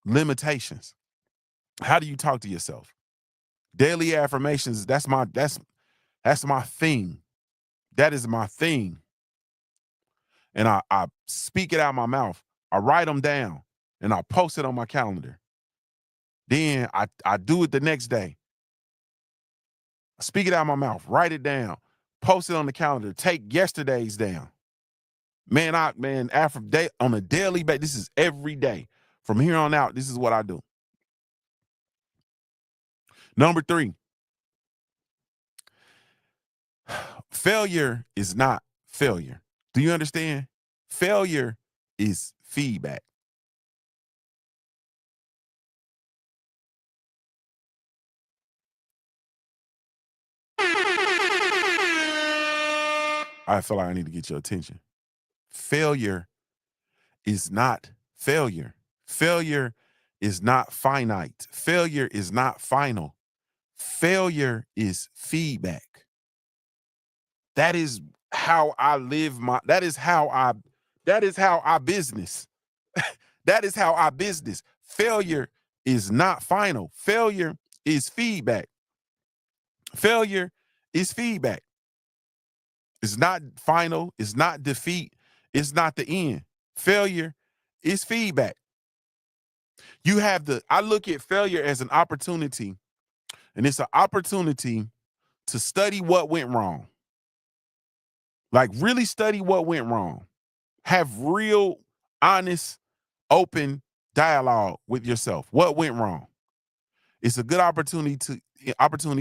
limitations. How do you talk to yourself? Daily affirmations, that's my thing. That is my thing. And I speak it out of my mouth. I write them down and I post it on my calendar. Then I do it the next day. I speak it out of my mouth, write it down, post it on the calendar, take yesterday's down. Man, on a daily basis, this is every day. From here on out, this is what I do. Number 3, failure is not failure. Do you understand? Failure is feedback. I feel like I need to get your attention. Failure is not failure. Failure is not finite. Failure is not final. Failure is feedback. That is how I live that is how I business. That is how I business. Failure is not final. Failure is feedback. Failure is feedback. It's not final. It's not defeat. It's not the end. Failure is feedback. I look at failure as an opportunity, and it's an opportunity to study what went wrong. Like, really study what went wrong. Have real, honest, open dialogue with yourself. What went wrong? It's a good opportunity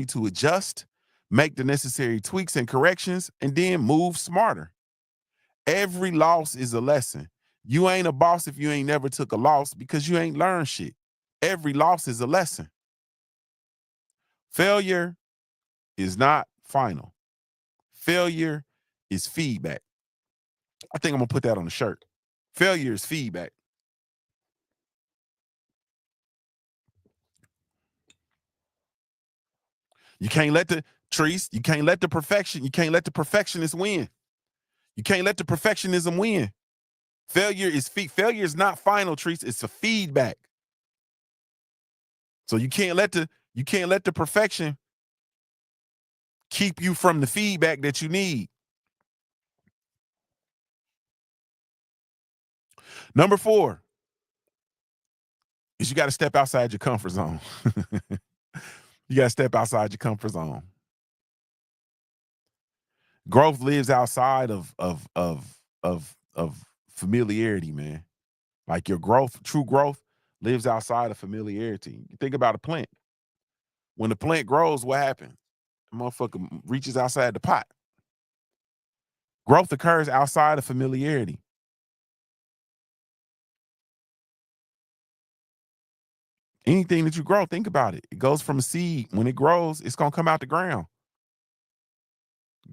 to adjust, make the necessary tweaks and corrections, and then move smarter. Every loss is a lesson. You ain't a boss if you ain't never took a loss, because you ain't learned shit. Every loss is a lesson. Failure is not final. Failure is feedback. I think I'm gonna put that on the shirt. Failure is feedback. You can't let the perfectionist win. You can't let the perfectionism win. Failure is not final, Trees. It's a feedback. So you can't let the perfection keep you from the feedback that you need. Number 4 is you got to step outside your comfort zone. You got to step outside your comfort zone. Growth lives outside of familiarity, man. Like, your true growth lives outside of familiarity. You think about a plant. When the plant grows, what happens? The motherfucker reaches outside the pot. Growth occurs outside of familiarity. Anything that you grow, think about it. It goes from a seed. When it grows, it's going to come out the ground.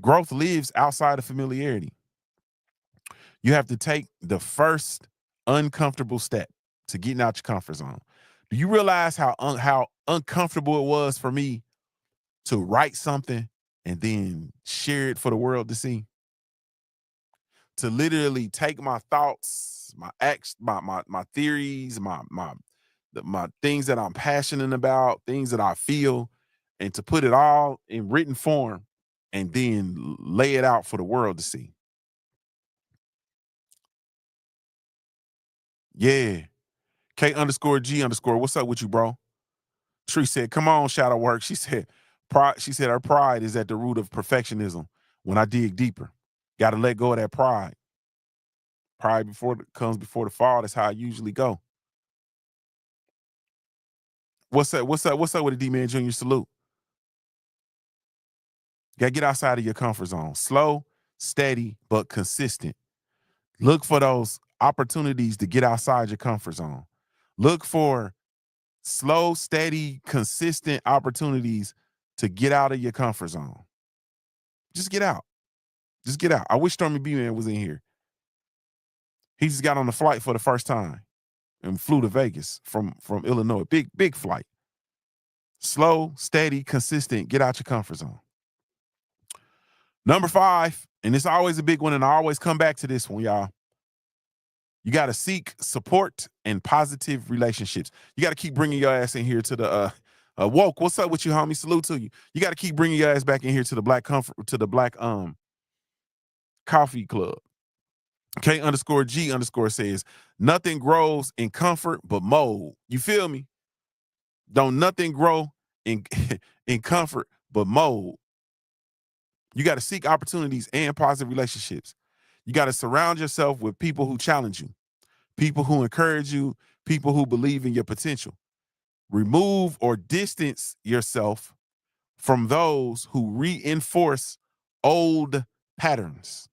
Growth lives outside of familiarity. You have to take the first uncomfortable step to getting out your comfort zone. Do you realize how uncomfortable it was for me to write something and then share it for the world to see. To literally take my thoughts, my acts, my theories, my things that I'm passionate about, things that I feel, and to put it all in written form and then lay it out for the world to see. Yeah. K_G_, what's up with you, bro? Tree said, come on, shadow work. She said, her pride is at the root of perfectionism. When I dig deeper, got to let go of that pride. Pride comes before the fall. That's how I usually go. What's up? What's up with the D-Man Junior? Salute. Got to get outside of your comfort zone. Slow, steady, but consistent. Look for those opportunities to get outside your comfort zone. Look for slow, steady, consistent opportunities to get out of your comfort zone. Just get out. Just get out. I wish Stormy B-Man was in here. He just got on the flight for the first time and flew to Vegas from Illinois. Big flight. Slow, steady, consistent. Get out your comfort zone. Number 5, and it's always a big one, and I always come back to this one, y'all. You got to seek support and positive relationships. You got to keep bringing your ass in here to the woke. What's up with you, homie? Salute to you. You got to keep bringing your ass back in here to the Black Coffee Club. K_G_ says, nothing grows in comfort but mold. You feel me? Don't nothing grow in in comfort but mold. You got to seek opportunities and positive relationships. You got to surround yourself with people who challenge you, people who encourage you, people who believe in your potential. Remove or distance yourself from those who reinforce old patterns.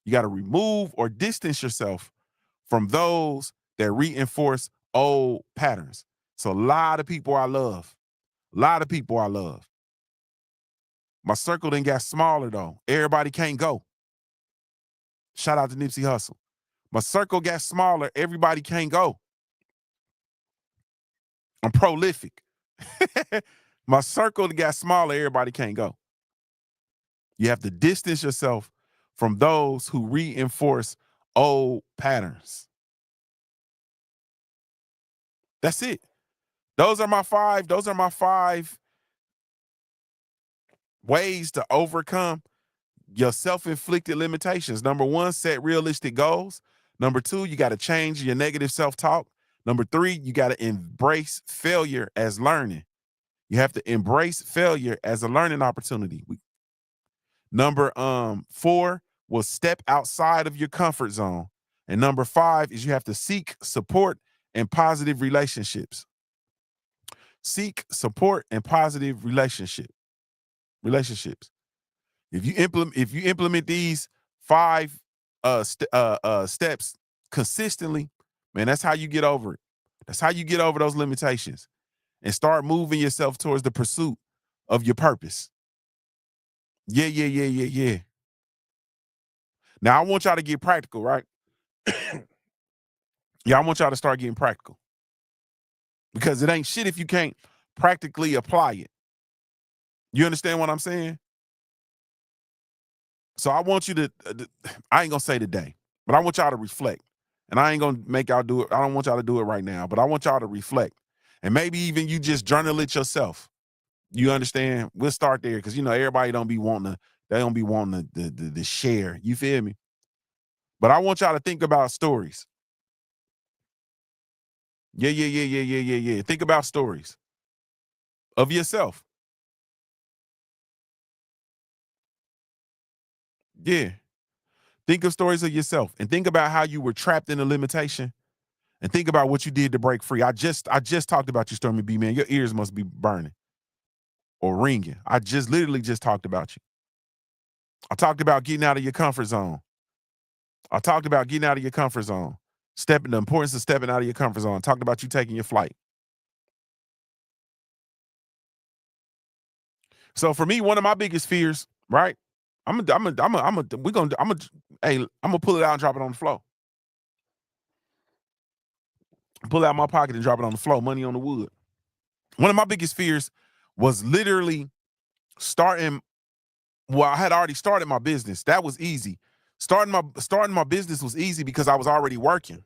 You got to remove or distance yourself from those that reinforce old patterns. So a lot of people I love. My circle then got smaller though. Everybody can't go. Shout out to Nipsey Hussle. My circle got smaller. Everybody can't go. I'm prolific. My circle got smaller. Everybody can't go. You have to distance yourself from those who reinforce old patterns. That's it. Those are my five ways to overcome your self-inflicted limitations. Number 1, set realistic goals. Number 2, you got to change your negative self-talk. Number 3, you got to embrace failure as learning. You have to embrace failure as a learning opportunity. Number 4 was step outside of your comfort zone. And number 5 is you have to seek support and positive relationships. Seek support and positive relationships. If you implement these 5 steps consistently, man, that's how you get over it. That's how you get over those limitations and start moving yourself towards the pursuit of your purpose. Yeah. Now I want y'all to get practical, right? Yeah, I want y'all to start getting practical because it ain't shit if you can't practically apply it. You understand what I'm saying? So I want you to, I ain't gonna say today, but I want y'all to reflect. And I ain't gonna make y'all do it. I don't want y'all to do it right now, but I want y'all to reflect. And maybe even you just journal it yourself. You understand? We'll start there because everybody don't be wanting to share. You feel me? But I want y'all to think about stories. Yeah. Think about stories of yourself. Yeah. Think of stories of yourself and think about how you were trapped in a limitation and think about what you did to break free. I just talked about you, Stormy B, man. Your ears must be burning or ringing. I literally just talked about you. I talked about getting out of your comfort zone. The importance of stepping out of your comfort zone. I talked about you taking your flight. So for me, one of my biggest fears, right? I'm gonna pull it out and drop it on the floor. Pull out my pocket and drop it on the floor. Money on the wood. One of my biggest fears was literally starting. Well, I had already started my business. That was easy. Starting my business was easy because I was already working.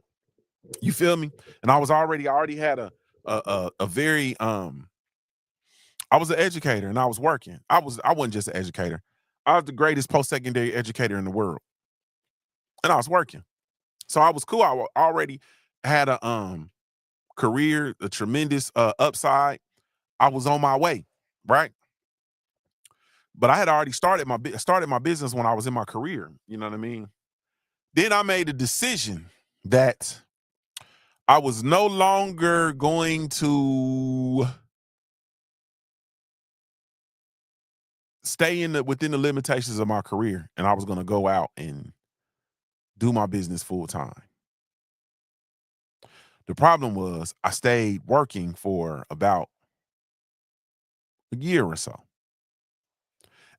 You feel me? And I already had a very I was an educator and I was working. I wasn't just an educator. I was the greatest post-secondary educator in the world. And I was working. So I was cool. I already had a career, a tremendous upside. I was on my way, right? But I had already started my business when I was in my career. You know what I mean? Then I made a decision that I was no longer going to stay within the limitations of my career, and I was going to go out and do my business full time. The problem was I stayed working for about a year or so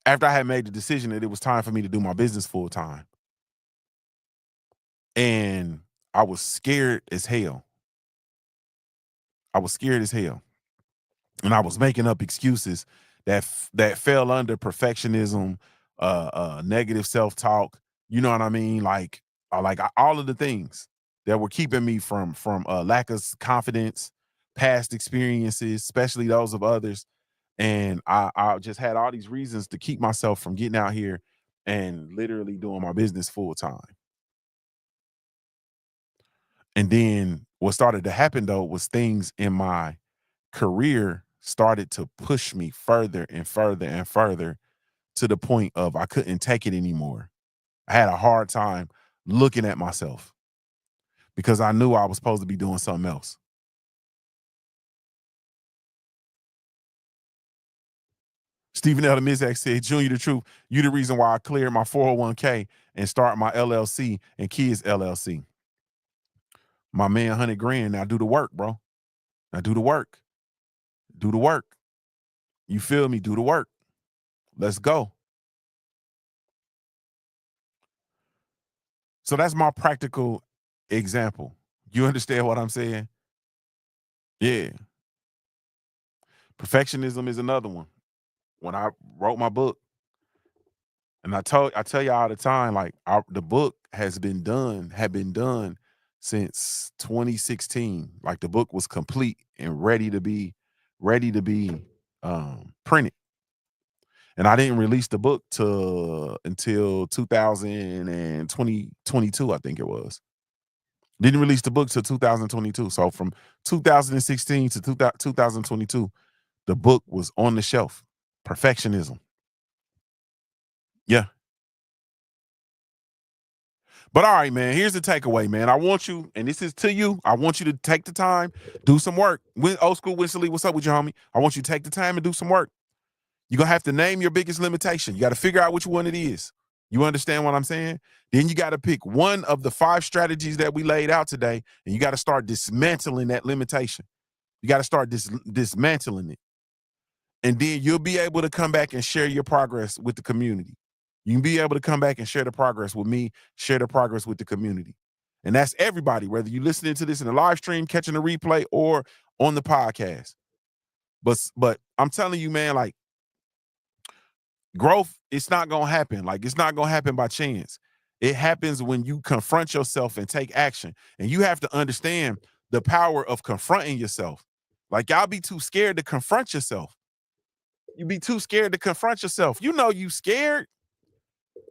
after I had made the decision that it was time for me to do my business full time. And I was scared as hell. I was scared as hell. And I was making up excuses that fell under perfectionism, negative self-talk. You know what I mean? All of the things that were keeping me from lack of confidence, past experiences, especially those of others. And I just had all these reasons to keep myself from getting out here and literally doing my business full time. And then what started to happen though was things in my career started to push me further and further and further to the point of I couldn't take it anymore. I had a hard time looking at myself because I knew I was supposed to be doing something else. Stephen L. Mizak said, Junior the Truth, you the reason why I cleared my 401k and start my LLC and kids LLC. My man, 100 grand. Now do the work, bro. Now do the work. Do the work. You feel me? Do the work. Let's go. So that's my practical example. You understand what I'm saying? Yeah. Perfectionism is another one. When I wrote my book, and I tell you all the time, like the book had been done since 2016. Like the book was complete and ready to be printed. And I didn't release the book until 2022, I think it was. Didn't release the book till 2022. So from 2016 to 2022, the book was on the shelf. Perfectionism. Yeah. But all right, man, here's the takeaway, man. I want you, and this is to you, I want you to take the time, do some work. Old school Winston Lee, what's up with you, homie? I want you to take the time and do some work. You're going to have to name your biggest limitation. You got to figure out which one it is. You understand what I'm saying? Then you got to pick one of the 5 strategies that we laid out today, and you got to start dismantling that limitation. You got to start dismantling it. And then you'll be able to come back and share your progress with the community. You can be able to come back and share the progress with me, share the progress with the community. And that's everybody, whether you're listening to this in the live stream, catching the replay, or on the podcast. But I'm telling you, man, like, growth, it's not going to happen. Like, it's not going to happen by chance. It happens when you confront yourself and take action. And you have to understand the power of confronting yourself. Like, y'all be too scared to confront yourself. You be too scared to confront yourself. You know you scared.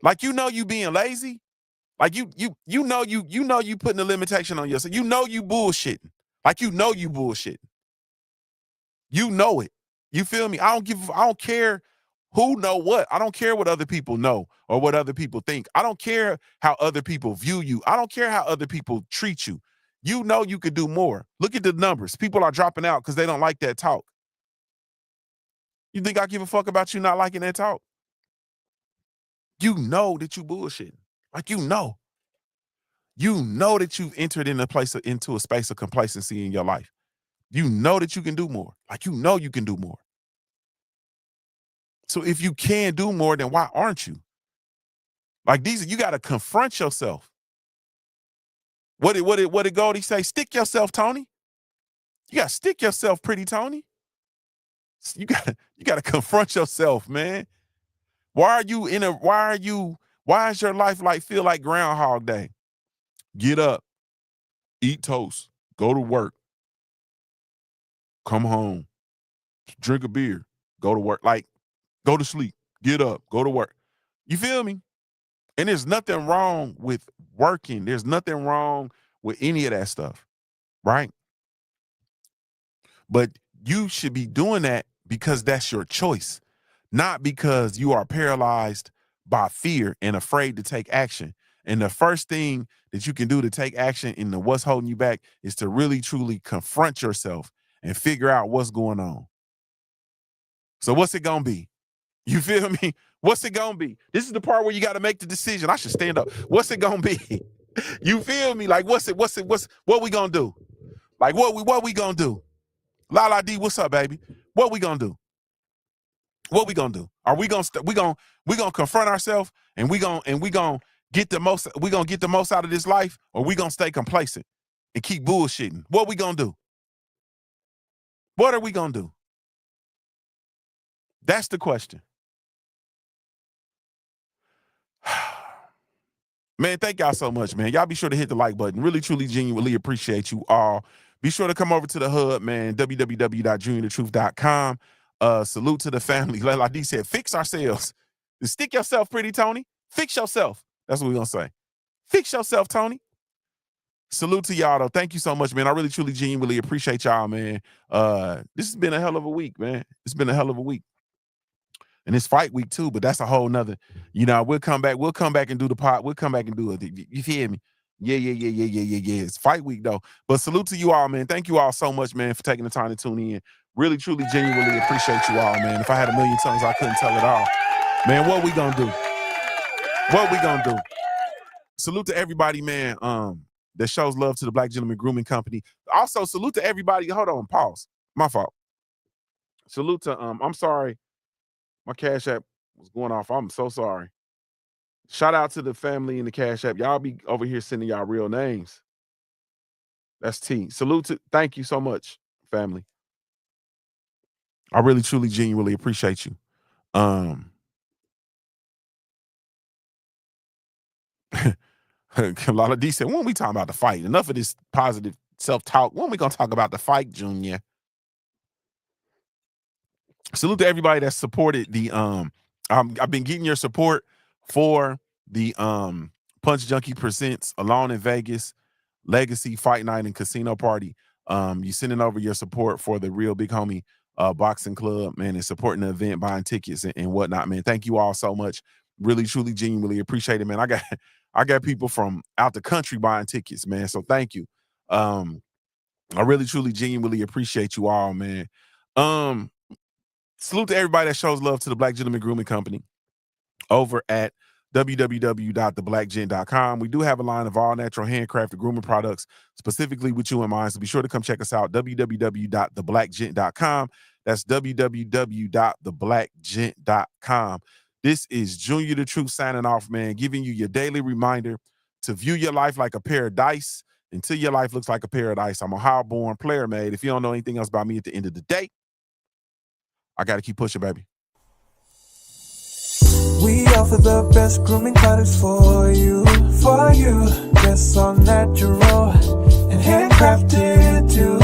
Like, you know you being lazy. Like, you know you putting a limitation on yourself. You know you bullshitting. Like, you know you bullshitting. You know it. You feel me? I don't care who know what. I don't care what other people know or what other people think. I don't care how other people view you. I don't care how other people treat you. You know you could do more. Look at the numbers. People are dropping out because they don't like that talk. You think I give a fuck about you not liking that talk? You know that you bullshitting. Like, you know that you've entered into a space of complacency in your life. You know that you can do more. Like, you know you can do more. So if you can do more, then why aren't you? Like, you got to confront yourself. What did Goldie say? Stick yourself, Tony. You got to stick yourself, pretty Tony. You gotta confront yourself, man. Why is your life feel like Groundhog Day? Get up, eat toast, go to work, come home, drink a beer, go to work, go to sleep, get up, go to work. You feel me? And there's nothing wrong with working. There's nothing wrong with any of that stuff, right? But you should be doing that because that's your choice, not because you are paralyzed by fear and afraid to take action. And the first thing that you can do to take action in the what's holding you back is to really, truly confront yourself and figure out what's going on. So what's it going to be? You feel me? What's it going to be? This is the part where you got to make the decision. I should stand up. What's it going to be? You feel me? Like, what we going to do? Like, what we going to do? Lala D, what's up, baby? What we gonna do? What we gonna do? Are we gonna we gonna confront ourselves and we gonna get the most out of this life, or we gonna stay complacent and keep bullshitting? What we gonna do? What are we gonna do? That's the question. Man, thank y'all so much, man. Y'all be sure to hit the like button. Really, truly, genuinely appreciate you all. Be sure to come over to the hub, man, www.JuniorTheTruth.com. Salute to the family. Like D said, fix ourselves. Stick yourself, pretty Tony. Fix yourself. That's what we're going to say. Fix yourself, Tony. Salute to y'all, though. Thank you so much, man. I really, truly, genuinely appreciate y'all, man. This has been a hell of a week, man. It's been a hell of a week. And it's fight week, too, but that's a whole nother, we'll come back and do the pot. We'll come back and do it. You hear me? Yeah. It's fight week, though. But salute to you all, man. Thank you all so much, man, for taking the time to tune in. Really, truly, genuinely appreciate you all, man. If I had a million tongues, I couldn't tell it all. Man, what we gonna do? What we gonna do? Salute to everybody, man, that shows love to the Black Gentleman Grooming Company. Also, salute to everybody. Hold on, pause. My fault. Salute to, I'm sorry. My Cash App was going off. I'm so sorry. Shout out to the family in the Cash App. Y'all be over here sending y'all real names. That's T. Thank you so much, family. I really, truly, genuinely appreciate you. Lala D said, when we talking about the fight? Enough of this positive self-talk. When we gonna talk about the fight, Junior? Salute to everybody that supported the I've been getting your support for the Punch Junkie Presents Alone in Vegas Legacy Fight Night and Casino Party. You sending over your support for the Real Big Homie Boxing Club, man, and supporting the event, buying tickets and whatnot, man. Thank you all so much. Really, truly, genuinely appreciate it, man. I got people from out the country buying tickets, man. So thank you. I really, truly, genuinely appreciate you all, man. Salute to everybody that shows love to the Black Gentleman Grooming Company over at www.theblackgent.com. We do have a line of all natural handcrafted grooming products specifically with you in mind. So be sure to come check us out. www.theblackgent.com. That's www.theblackgent.com. This is Junior the Truth signing off, man, giving you your daily reminder to view your life like a pair of dice until your life looks like a pair of dice. I'm a hard-born player, made. If you don't know anything else about me at the end of the day, I got to keep pushing, baby. We offer the best grooming products for you. Yes, all natural and handcrafted too.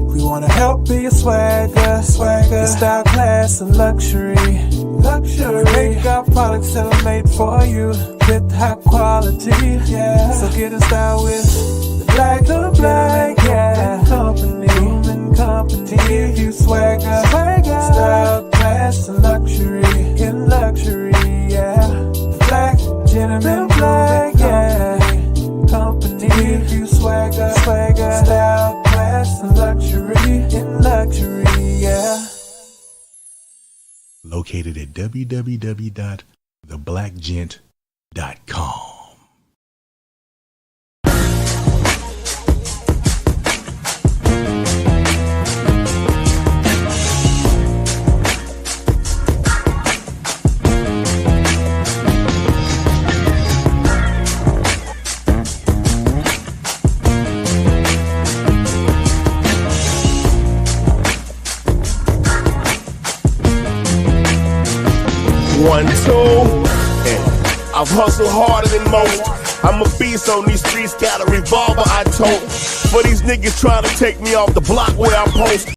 We want to help be a swagger, style, class, and luxury. Make our products tailor-made for you with high quality. Yeah. So get in style with the Black Company. To give you swagger, style, class, and luxury. In luxury, yeah. Black Gentleman Company. To give you swagger, style, class, and luxury. In luxury, yeah. Located at www.theblackgent.com. I've hustled harder than most. I'm a beast on these streets, got a revolver I tote. For these niggas trying to take me off the block where I post.